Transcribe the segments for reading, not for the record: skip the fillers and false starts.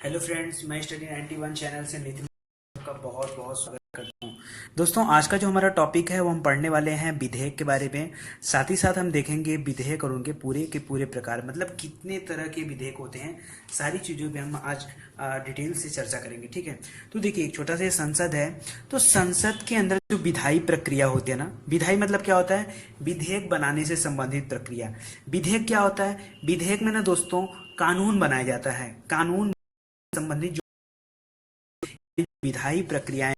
Hello friends, मैं study 91 channel से नितिन का बहुत बहुत स्वागत करता हूँ। दोस्तों, आज का जो हमारा टॉपिक है वो हम पढ़ने वाले हैं विधेयक के बारे में। साथ ही साथ हम देखेंगे विधेयक और उनके पूरे के पूरे प्रकार, मतलब कितने तरह के विधेयक होते हैं। सारी चीज़ों पे हम आज डिटेल से चर्चा करेंगे, ठीक है। तो देखिए, एक छोटा सा संसद है, तो संसद के अंदर जो विधायी प्रक्रिया होती है ना, विधायी मतलब क्या होता है? विधेयक बनाने से संबंधित प्रक्रिया। विधेयक क्या होता है? विधेयक में ना दोस्तों कानून बनाया जाता है। कानून संबंधित जो विधायी प्रक्रियाएं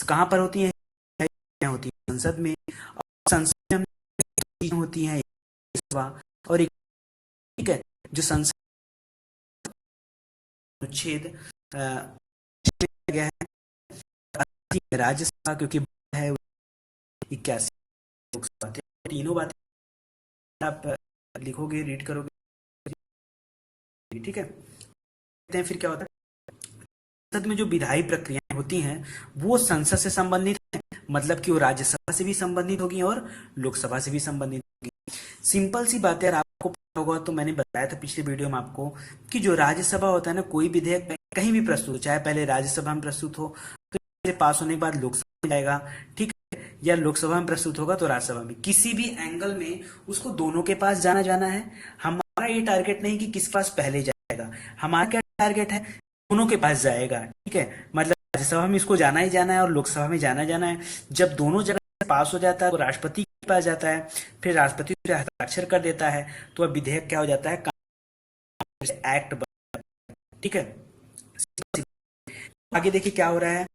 कहाँ पर होती हैं? होती है संसद में। और संसद में चीजें होती हैं, एक सभा और एक, ठीक है, जो संसद अनुच्छेद गया है 80 में राज्यसभा, क्योंकि है 81 लोकसभा। तीनों बातें आप लिखोगे, रीड करोगे, ठीक है। फिर क्या होता है? संसद में जो विधायी प्रक्रियाएं होती हैं वो संसद से संबंधित है, मतलब कि वो राज्यसभा से भी संबंधित होगी और लोकसभा से भी संबंधित होगी। सिंपल सी बात है, अगर आपको पता होगा तो मैंने बताया था पिछले वीडियो में आपको कि जो राज्यसभा होता है ना, कोई विधेयक कहीं भी प्रस्तुत हो, चाहे पहले राज्यसभा में प्रस्तुत हो तो पास होने के बाद लोकसभा में जाएगा, ठीक है, या लोकसभा में प्रस्तुत होगा तो राज्यसभा में, किसी भी एंगल में उसको दोनों के पास जाना जाना है। हमारा ये टारगेट नहीं कि किस पास पहले जाएगा, हमारा क्या टारगेट है? दोनों के पास जाएगा, ठीक है। मतलब राज्यसभा में इसको जाना ही जाना है और लोकसभा में जाना जाना है। जब दोनों जगह पास हो जाता है तो राष्ट्रपति के पास जाता है, फिर राष्ट्रपति उसे हस्ताक्षर कर देता है, तो अब विधेयक क्या हो जाता है? एक्ट, ठीक है। आगे देखिए क्या हो रहा है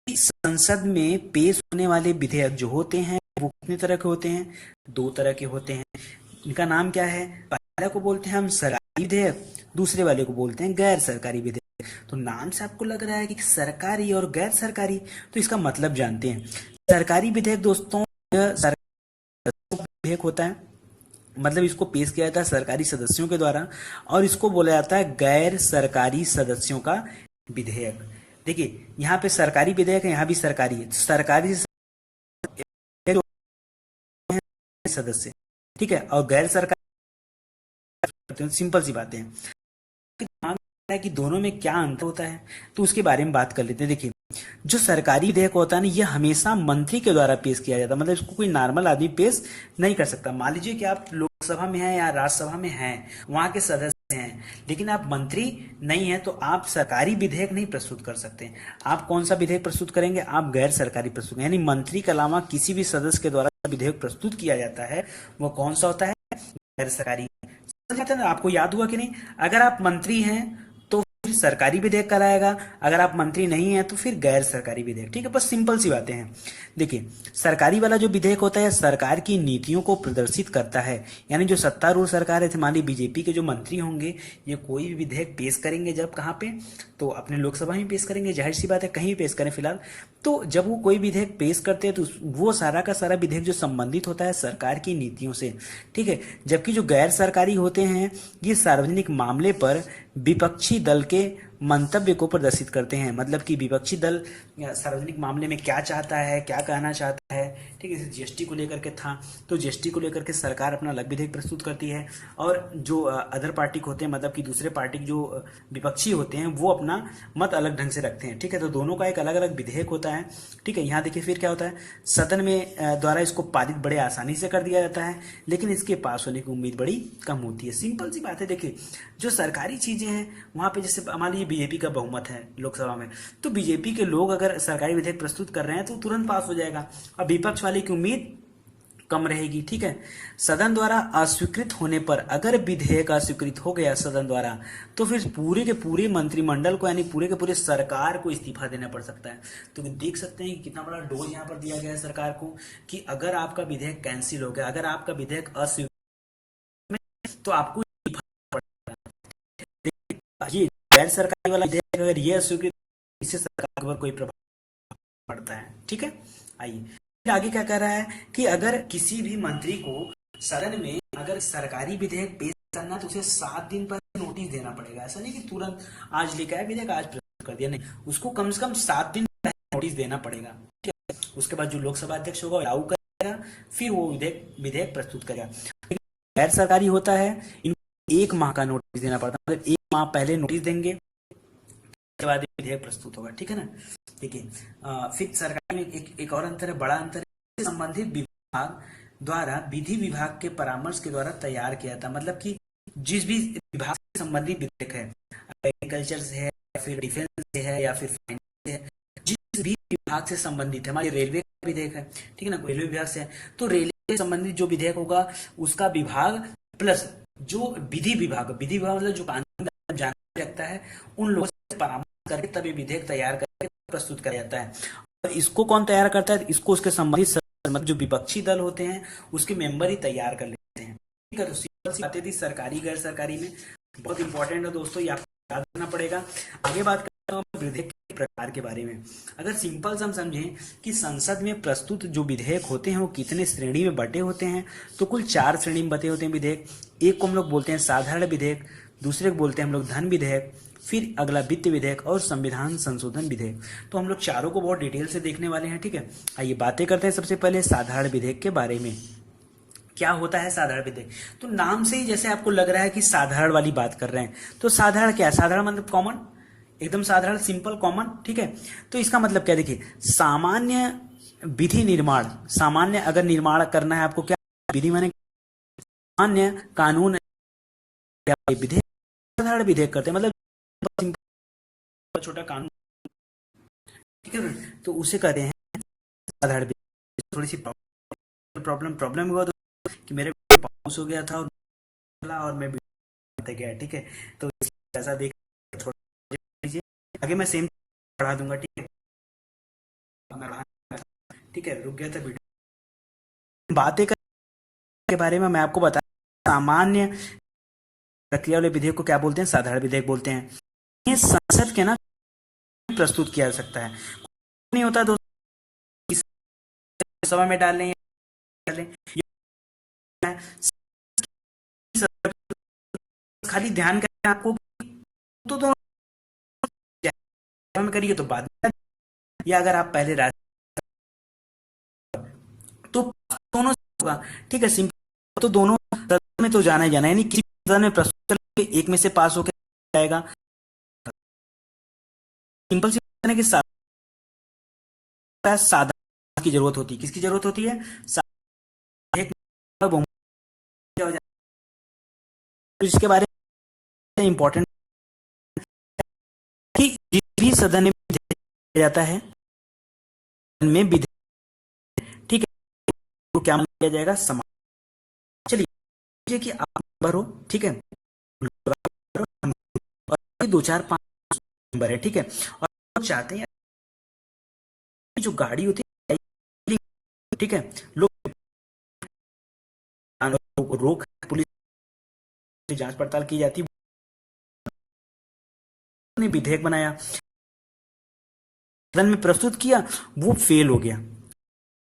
कि संसद में पेश होने वाले विधेयक जो होते हैं वो कितने तरह के होते हैं? दो तरह के होते हैं। इनका नाम क्या है? पहले को बोलते हैं हम सरकारी विधेयक, दूसरे वाले को बोलते हैं गैर सरकारी विधेयक। तो नाम से आपको लग रहा है कि सरकारी और गैर सरकारी, तो इसका मतलब जानते हैं। सरकारी विधेयक दोस्तों सरकारी विधेयक होता है, मतलब इसको पेश किया जाता है सरकारी सदस्यों के द्वारा, और इसको बोला जाता है गैर सरकारी सदस्यों का विधेयक। देखिए, यहाँ पे सरकारी विधेयक है, यहाँ भी सरकारी है, सरकारी सदस्य, ठीक है, और गैर सरकारी, सिंपल सी बातें हैं कि दोनों में क्या अंतर होता है, तो उसके बारे में बात कर लेते हैं। देखिए, जो सरकारी विधेयक होता है ना, ये हमेशा मंत्री के द्वारा पेश किया जाता है, मतलब इसको कोई नॉर्मल आदमी पेश नहीं कर सकता। मान लीजिए कि आप लोकसभा में हैं या राज्यसभा में हैं, वहां के सदस्य हैं, लेकिन आप मंत्री नहीं हैं, तो आप सरकारी विधेयक नहीं प्रस्तुत कर सकते। आप कौन सा विधेयक प्रस्तुत करेंगे? आप गैर सरकारी प्रस्तुत, यानी मंत्री के अलावा किसी भी सदस्य के द्वारा विधेयक प्रस्तुत किया जाता है वो कौन सा होता है? गैर सरकारी। समझ आते हैं ना? आपको याद हुआ कि नहीं? अगर आप मंत्री हैं तो फिर सरकारी विधेयक कराएगा, अगर आप मंत्री नहीं हैं तो फिर गैर सरकारी विधेयक, ठीक है। बस सिंपल सी बातें हैं। देखिए, सरकारी वाला जो विधेयक होता है सरकार की नीतियों को प्रदर्शित करता है, यानी जो सत्तारूढ़ सरकार है, मान ली बीजेपी के जो मंत्री होंगे, ये कोई भी विधेयक पेश करेंगे जब कहाँ पे, तो अपने लोकसभा में पेश करेंगे, जाहिर सी बात है कहीं भी पेश करें फिलहाल। तो जब वो कोई विधेयक पेश करते हैं तो वो सारा का सारा विधेयक जो संबंधित होता है सरकार की नीतियों से, ठीक है। जबकि जो गैर सरकारी होते हैं ये सार्वजनिक मामले पर विपक्षी दल के मंतव्य को प्रदर्शित करते हैं, मतलब कि विपक्षी दल सार्वजनिक मामले में क्या चाहता है, क्या कहना चाहता है, ठीक है। जैसे जीएसटी को लेकर के था, तो जीएसटी को लेकर के सरकार अपना अलग विधेयक प्रस्तुत करती है, और जो अदर पार्टी होते हैं, मतलब कि दूसरे पार्टी के जो विपक्षी होते हैं वो अपना मत अलग ढंग से रखते हैं, ठीक है। तो दोनों का एक अलग अलग विधेयक होता है, ठीक है। यहाँ देखिए फिर क्या होता है, सदन में द्वारा इसको पारित बड़े आसानी से कर दिया जाता है, लेकिन इसके पास होने की उम्मीद बड़ी कम होती है। सिंपल सी बात है। देखिए, जो सरकारी चीजें हैं वहां पे, जैसे मान लीजिए बीजेपी का बहुमत है लोकसभा में, तो बीजेपी के लोग अगर सरकारी विधेयक प्रस्तुत कर रहे हैं तो तुरंत पास हो जाएगा, और विपक्ष वाले की उम्मीद कम रहेगी, ठीक है। सदन द्वारा अस्वीकृत होने पर, अगर विधेयक अस्वीकृत हो गया सदन द्वारा, तो फिर पूरे के पूरे मंत्रिमंडल को, यानी पूरे के पूरे सरकार को इस्तीफा देना पड़ सकता है। तो देख सकते हैं कि कितना बड़ा डोज यहाँ पर दिया गया है सरकार को, कि अगर आपका विधेयक कैंसिल हो गया, अगर आपका विधेयक अस्वीकृत, तो आपको ये गैर सरकारी वाला विधेयक अगर ये अस्वीकृत, इससे सरकार पर कोई प्रभाव पड़ता है, ठीक है। आइए आगे क्या कह रहा है कि अगर किसी भी मंत्री को सदन में अगर सरकारी विधेयक पेश करना, तो उसे 7 दिन पर नोटिस देना पड़ेगा। ऐसा नहीं कि तुरंत आज लेकर आया विधेयक आज प्रस्तुत कर दिया, नहीं, उसको कम से कम 7 दिन नोटिस देना पड़ेगा, ठीक है। उसके बाद जो लोकसभा अध्यक्ष होगा लागू करेगा, फिर वो विधेयक प्रस्तुत करेगा। गैर सरकारी होता है, इनको 1 माह का नोटिस देना पड़ता है, मतलब आप पहले नोटिस देंगे, उसके बाद विधेयक प्रस्तुत होगा, ठीक है ना। देखिए फिर सरकार में एक और अंतर है, बड़ा अंतर है, संबंधित विभाग द्वारा विधि विभाग के परामर्श के द्वारा तैयार किया था। मतलब कि जिस भी विभाग से संबंधित विधेयक है, एग्रीकल्चर से है या फिर डिफेंस से है या फिर फाइनेंस से है, जिस भी विभाग से संबंधित है, हमारे रेलवे का विधेयक है, ठीक है ना, रेलवे विभाग से है, तो रेलवे से संबंधित जो विधेयक होगा उसका विभाग प्लस जो विधि विभाग मतलब जो कानून जानकारी रखता है, उन लोगों से परामर्श करके तभी विधेयक तैयार करके प्रस्तुत किया जाता है। और इसको कौन तैयार करता है? इसको उसके संबंधित मतलब जो विपक्षी दल होते हैं उसके मेंबर ही तैयार कर लेते हैं, ठीक है। तो सिंपल सी बातें थी सरकारी गैर सरकारी में, बहुत इंपॉर्टेंट है दोस्तों, ये आपको याद रखना पड़ेगा। आगे बात करता हूँ विधेयक के प्रकार के बारे में। अगर सिंपल से हम समझें कि संसद में प्रस्तुत जो विधेयक होते हैं वो कितने श्रेणी में बटे होते हैं, तो कुल 4 श्रेणी में बटे होते हैं विधेयक। एक को हम लोग बोलते हैं साधारण विधेयक, दूसरे को बोलते हैं हम लोग धन विधेयक, फिर अगला वित्त विधेयक और संविधान संशोधन विधेयक। तो हम लोग चारों को बहुत डिटेल से देखने वाले हैं, ठीक है। आइए बातें करते हैं सबसे पहले साधारण विधेयक के बारे में। क्या होता है साधारण विधेयक? तो नाम से ही जैसे आपको लग रहा है कि साधारण वाली बात कर रहे हैं, तो साधारण क्या है? साधारण मतलब कॉमन, एकदम साधारण, सिंपल, कॉमन, ठीक है। तो इसका मतलब क्या, देखिए सामान्य विधि निर्माण, सामान्य अगर निर्माण करना है आपको, क्या विधि माने सामान्य कानून, विधेयक साधारण विधेयक करते हैं, मतलब छोटा कानून, ठीक है। तो उसे कहते हैं साधारण विधेयक। थोड़ी सी प्रॉब्लम हुआ तो कि मेरे पाउस हो गया था और मैं गया, ठीक है। तो ऐसा देख थोड़ा लीजिए, आगे मैं सेम पढ़ा दूंगा, ठीक है। ठीक है, रुक गया था वीडियो। बातें के बारे में मैं आपको बता, सामान्य प्रक्रिया वाले विधेयक को क्या बोलते हैं? साधारण विधेयक बोलते हैं। ये संसद के ना प्रस्तुत किया जा सकता है, नहीं होता दोस्तों सभा में डाल लें, खाली ध्यान करें आपको, तो दोनों में करिए तो बाद में, या अगर आप पहले तो दोनों होगा, ठीक है, सिंपल। तो दोनों में तो जाना ही जाना है, यानी किसी सदन में प्रस्तुत एक में से पास होकर जाएगा। सिंपल सी कि साधा की जरूरत होती है, किसकी जरूरत होती है? तो इसके बारे में इंपॉर्टेंट कि जिस भी सदन में जाता है में विधेयक, ठीक है, तो क्या मान लिया जाएगा? समान। चलिए कि आप भरो, ठीक है, और 2 4 5 नंबर है, ठीक है, और चाहते हैं जो गाड़ी होती है, ठीक है, लोग रोक पुलिस जांच पड़ताल की जाती, ने विधेयक बनाया, सदन में प्रस्तुत किया, वो फेल हो गया,